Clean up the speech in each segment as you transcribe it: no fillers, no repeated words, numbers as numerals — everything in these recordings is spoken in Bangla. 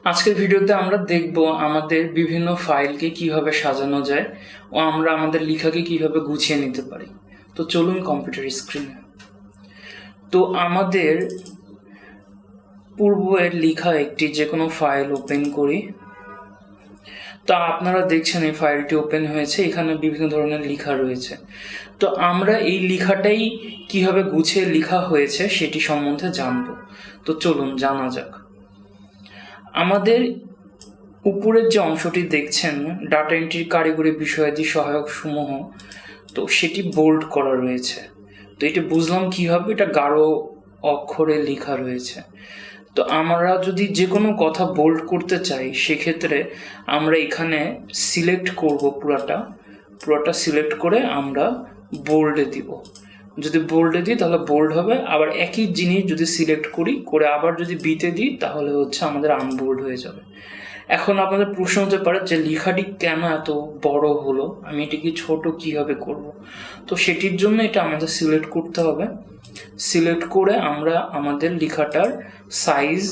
আজকের ভিডিওতে আমরা দেখব আমাদের বিভিন্ন ফাইলকে কিভাবে সাজানো যায় ও আমরা আমাদের লেখাকে কিভাবে গুছিয়ে নিতে পারি। তো চলুন কম্পিউটার স্ক্রিনে। তো আমাদের পূর্বের লেখা একটি যে কোনো ফাইল ওপেন করি। তো আপনারা দেখছেন এই ফাইলটি ওপেন হয়েছে, এখানে বিভিন্ন ধরনের লেখা রয়েছে। তো আমরা এই লেখাটাই কিভাবে গুছিয়ে লেখা হয়েছে সেটি সম্বন্ধে জানব। তো চলুন জানা যাক। আমাদের উপরের যে অংশটি দেখছেন ডাটা এন্ট্রির কারিগরি বিষয়াদি সহায়ক সমূহ, তো সেটি বোল্ড করা রয়েছে। তো এটা বুঝলাম কিভাবে, এটা গাঢ় অক্ষরে লেখা রয়েছে। তো আমরা যদি যে কোনো কথা বোল্ড করতে চাই সেক্ষেত্রে আমরা এখানে সিলেক্ট করব, পুরাটা সিলেক্ট করে আমরা বোল্ডে দিব। যদি বোল্ডে দিই তাহলে বোল্ড হবে, আবার একই জিনিস যদি সিলেক্ট করে আবার যদি বিতে দিই তাহলে হচ্ছে আমাদের আনবোল্ড হয়ে যাবে। এখন আপনাদের প্রশ্ন হতে পারে যে লেখাটি কেন এত বড় হলো, আমি এটিকে ছোট কিভাবে করব। তো সেটির জন্য এটা আমাদের সিলেক্ট করতে হবে। সিলেক্ট করে আমরা আমাদের লেখাটার সাইজ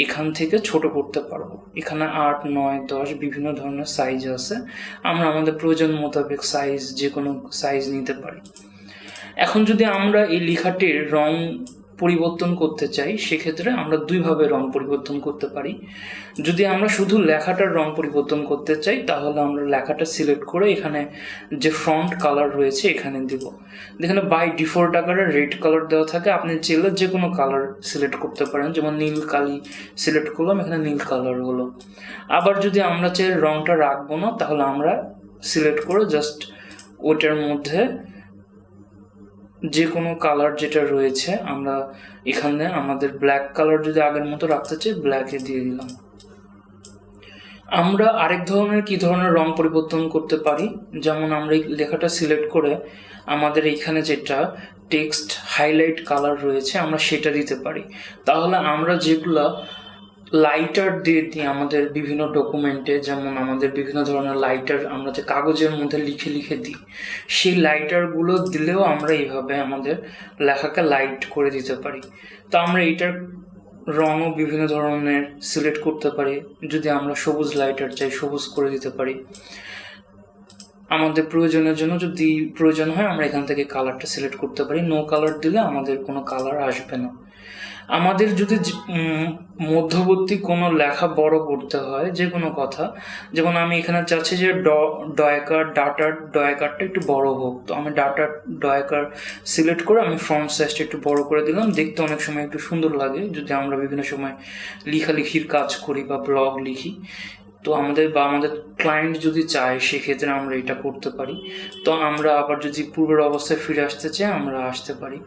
এখান থেকে ছোট করতে পারবো। এখানে 8, 9, 10 বিভিন্ন ধরনের সাইজ আছে, আমরা আমাদের প্রয়োজন মোতাবেক সাইজ যে কোনো সাইজ নিতে পারি। এখন যদি আমরা এই লেখাটির রং পরিবর্তন করতে চাই সেক্ষেত্রে আমরা দুইভাবে রং পরিবর্তন করতে পারি। যদি আমরা শুধু লেখাটার রং পরিবর্তন করতে চাই তাহলে আমরা লেখাটা সিলেক্ট করে এখানে যে ফন্ট কালার রয়েছে এখানে দিব। এখানে বাই ডিফল্ট আকারে রেড কালার দেওয়া থাকে, আপনি চাইলে যে কোনো কালার সিলেক্ট করতে পারেন, যেমন নীল কালি সিলেক্ট করলাম, এখানে নীল কালার হলো। আবার যদি আমরা চাই রংটা রাখবো না তাহলে আমরা সিলেক্ট করে জাস্ট ওইটার মধ্যে যে কোনো কালার যেটা রয়েছে আমরা এখানে আমাদের ব্ল্যাক কালার যদি আগের মতো রাখতে চাই ব্ল্যাকে দিয়ে দিলাম। আমরা আরেক ধরনের কি ধরনের রং পরিবর্তন করতে পারি, যেমন আমরা এই লেখাটা সিলেক্ট করে আমাদের এখানে যেটা টেক্সট হাইলাইট কালার রয়েছে আমরা সেটা দিতে পারি। তাহলে আমরা যেগুলা লাইটার দিয়ে দিই আমাদের বিভিন্ন ডকুমেন্টে, যেমন আমাদের বিভিন্ন ধরনের লাইটার আমরা যে কাগজের মধ্যে লিখে লিখে দিই, সেই লাইটারগুলো দিলেও আমরা এইভাবে আমাদের লেখাকে লাইট করে দিতে পারি। তো আমরা এটার রঙও বিভিন্ন ধরনের সিলেক্ট করতে পারি। যদি আমরা সবুজ লাইটার চাই সবুজ করে দিতে পারি। আমাদের প্রয়োজনের জন্য যদি প্রয়োজন হয় আমরা এখান থেকে কালারটা সিলেক্ট করতে পারি। নো কালার দিলে আমাদের কোনো কালার আসবে না। আমাদের যদি মধ্যবর্তী কোনো লেখা বড় করতে হয় যে কোনো কথা, যেমন আমি এখানে চাচ্ছি যে ডাটার ডয়াকারটা একটু বড় হোক, তো আমি ডাটার ডয়াকার সিলেক্ট করে আমি ফন্ট সাইজটা একটু বড় করে দিলাম। দেখতে অনেক সময় একটু সুন্দর লাগে যদি আমরা বিভিন্ন সময় লেখালেখির কাজ করি বা ব্লগ লিখি। তো আমাদের ক্লায়েন্ট যদি চায় সেক্ষেত্রে আমরা এটা করতে পারি। তো আমরা আবার যদি পূর্বের অবস্থায় ফিরে আসতে চাই আমরা আসতে পারি।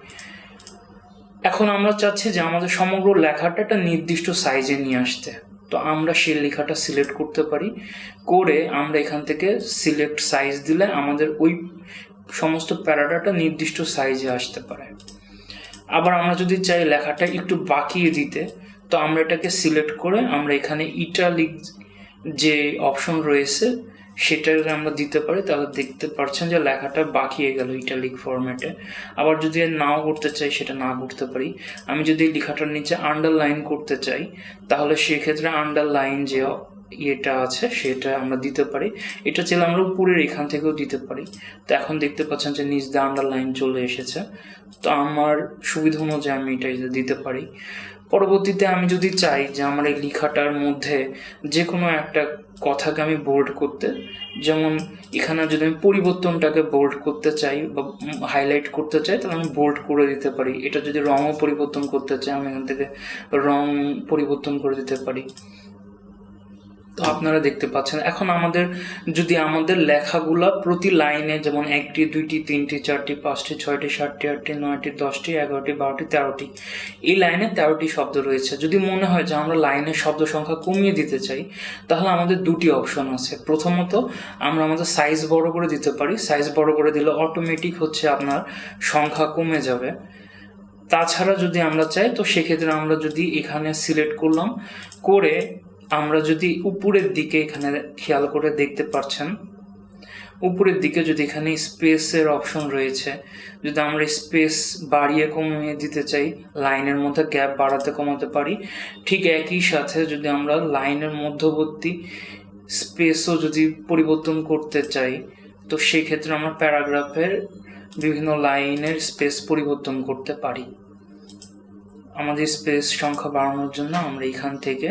এখন আমরা চাচ্ছি যে আমাদের সমগ্র লেখাটা একটা নির্দিষ্ট সাইজে নিয়ে আসতে, তো আমরা সেই লেখাটা সিলেক্ট করতে পারি। করে আমরা এখান থেকে সিলেক্ট সাইজ দিলে আমাদের ওই সমস্ত প্যারাডাটা নির্দিষ্ট সাইজে আসতে পারে। আবার আমরা যদি চাই লেখাটা একটু বাঁকিয়ে দিতে, তো আমরা এটাকে সিলেক্ট করে আমরা এখানে ইটালিক যে অপশন রয়েছে সেটাকে আমরা দিতে পারি। তাহলে দেখতে পাচ্ছেন যে লেখাটা বাঁকিয়ে গেল ইটালিক ফরম্যাটে। আবার যদি নাও করতে চাই সেটা না করতে পারি। আমি যদি লেখাটার নিচে আন্ডারলাইন করতে চাই তাহলে সেক্ষেত্রে আন্ডারলাইন যে ইয়েটা আছে সেটা আমরা দিতে পারি। এটা চাইলে আমরা উপরের এখান থেকেও দিতে পারি। তো এখন দেখতে পাচ্ছেন যে নিচ দিয়ে আন্ডারলাইন চলে এসেছে। তো আমার সুবিধা অনুযায়ী আমি এটা দিতে পারি। পরবর্তীতে আমি যদি চাই যে আমার এই লেখাটার মধ্যে যে কোনো একটা কথাকে আমি বোল্ড করতে, যেমন এখানে যদি আমি পরিবর্তনটাকে বোল্ড করতে চাই বা হাইলাইট করতে চাই তাহলে আমি বোল্ড করে দিতে পারি। এটা যদি রঙও পরিবর্তন করতে চাই আমি এখান থেকে রং পরিবর্তন করে দিতে পারি। তো আপনারা দেখতে পাচ্ছেন এখন যদি আমাদের লেখাগুলা প্রতি লাইনে যেমন 1টি 2টি 3টি 4টি 5টি 6টি 7টি 8টি 9টি 10টি 11টি 12টি 13টি এই লাইনে 13টি শব্দ রয়েছে, যদি মনে হয় যে আমরা লাইনের শব্দ সংখ্যা কমিয়ে দিতে চাই তাহলে আমাদের দুটি অপশন আছে। প্রথমত আমরা আমাদের সাইজ বড় করে দিতে পারি। সাইজ বড় করে দিলে অটোমেটিক হচ্ছে আপনার সংখ্যা কমে যাবে। তাছাড়া যদি আমরা চাই তো সেক্ষেত্রে আমরা যদি এখানে সিলেক্ট করলাম করে আমরা যদি উপরের দিকে এখানে খেয়াল করে দেখতে পাচ্ছেন উপরের দিকে যদি এখানে স্পেসের অপশন রয়েছে, যদি আমরা স্পেস বাড়িয়ে কমিয়ে দিতে চাই, লাইনের মধ্যে গ্যাপ বাড়াতে কমাতে পারি। ঠিক একই সাথে যদি আমরা লাইনের মধ্যবর্তী স্পেসও যদি পরিবর্তন করতে চাই, তো সেক্ষেত্রে আমরা প্যারাগ্রাফের বিভিন্ন লাইনের স্পেস পরিবর্তন করতে পারি। আমাদের স্পেস সংখ্যা বাড়ানোর জন্য আমরা এখান থেকে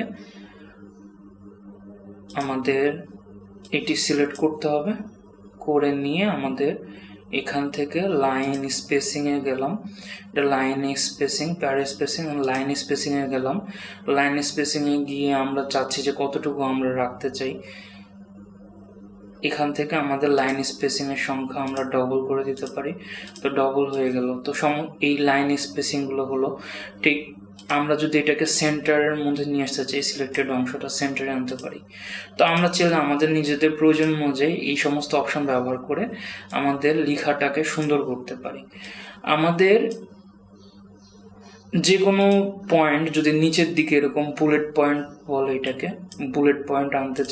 আমাদের এটি সিলেক্ট করতে হবে, করে নিয়ে আমাদের এখান থেকে লাইন স্পেসিংয়ে গেলাম, এটা লাইন স্পেসিং, প্যারা স্পেসিং, লাইন স্পেসিংয়ে গেলাম। লাইন স্পেসিংয়ে গিয়ে আমরা চাচ্ছি যে কতটুকু আমরা রাখতে চাই। এখান থেকে আমাদের লাইন স্পেসিংয়ের সংখ্যা আমরা ডবল করে দিতে পারি, তো ডবল হয়ে গেল। তো এই লাইন স্পেসিংগুলো হলো ঠিক আমরা যদি এটাকে সেন্টারের মধ্যে নিয়ে আসতে চাই, সিলেক্টেড অংশটা সেন্টারে আনতে পারি। তো আমরা চাইলে আমাদের নিজেদের প্রয়োজন অনুযায়ী এই সমস্ত অপশন ব্যবহার করে আমাদের লেখাটাকে সুন্দর করতে পারি। আমাদের যে কোনো পয়েন্ট যদি নিচের দিকে এরকম বুলেট পয়েন্ট বলে, এটাকে বুলেট পয়েন্ট আনতে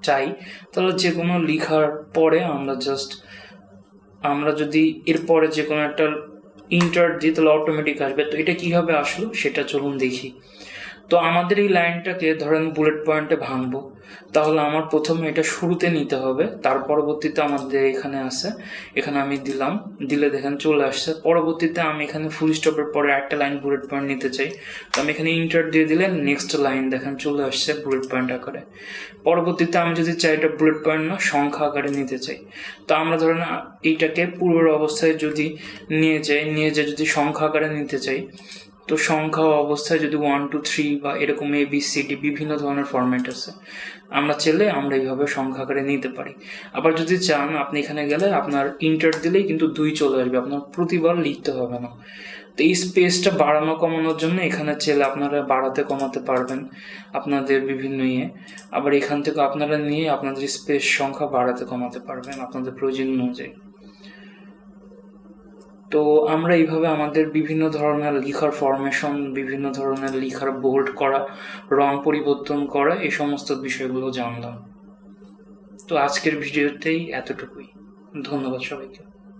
চাই, তাহলে যে কোনো লেখার পরে আমরা যদি এরপরে যে কোনো একটা ইন্টার দিই তাহলে অটোমেটিক আসবে। তো এটা কিভাবে আসলো সেটা চলুন দেখি। তো আমাদের এই লাইনটাকে ধরেন বুলেট পয়েন্টে ভাঙবো, তাহলে আমার প্রথমে এটা শুরুতে নিতে হবে, তার পরবর্তীতে আমাদের এখানে আছে, এখানে আমি দিলে দেখেন চলে আসছে। পরবর্তীতে আমি এখানে ফুল স্টপের পরে একটা লাইন বুলেট পয়েন্ট নিতে চাই, তো আমি এখানে ইন্টার দিয়ে দিলে নেক্সট লাইন দেখেন চলে আসছে বুলেট পয়েন্ট আকারে। পরবর্তীতে আমি যদি চাই এটা বুলেট পয়েন্ট না সংখ্যা আকারে নিতে চাই, তো আমরা ধরেন এইটাকে পূর্বের অবস্থায় যদি নিয়ে যাই যদি সংখ্যা আকারে নিতে চাই, তো সংখ্যা অবস্থায় যদি 1 2 3 বা এরকম ABCD বিভিন্ন ধরনের ফরম্যাট আছে, আমরা চাইলে আমরা এইভাবে সংখ্যা আকারে নিতে পারি। আবার যদি চান আপনি এখানে গেলে আপনার ইন্টার দিলেই কিন্তু 2 চলে আসবে, আপনার প্রতিবার লিখতে হবে না। তো এই স্পেসটা বাড়ানো কমানোর জন্য এখানে চাইলে আপনারা বাড়াতে কমাতে পারবেন আপনাদের বিভিন্ন আবার এখান থেকে আপনারা নিয়ে আপনাদের স্পেস সংখ্যা বাড়াতে কমাতে পারবেন আপনাদের প্রয়োজন অনুযায়ী। তো আমরা এইভাবে আমাদের বিভিন্ন ধরনের লেখার ফরমেশন, বিভিন্ন ধরনের লেখার বোল্ড করা, রং পরিবর্তন করা, এই সমস্ত বিষয়গুলো জানলাম। তো আজকের ভিডিওতেই এতটুকুই। ধন্যবাদ সবাইকে।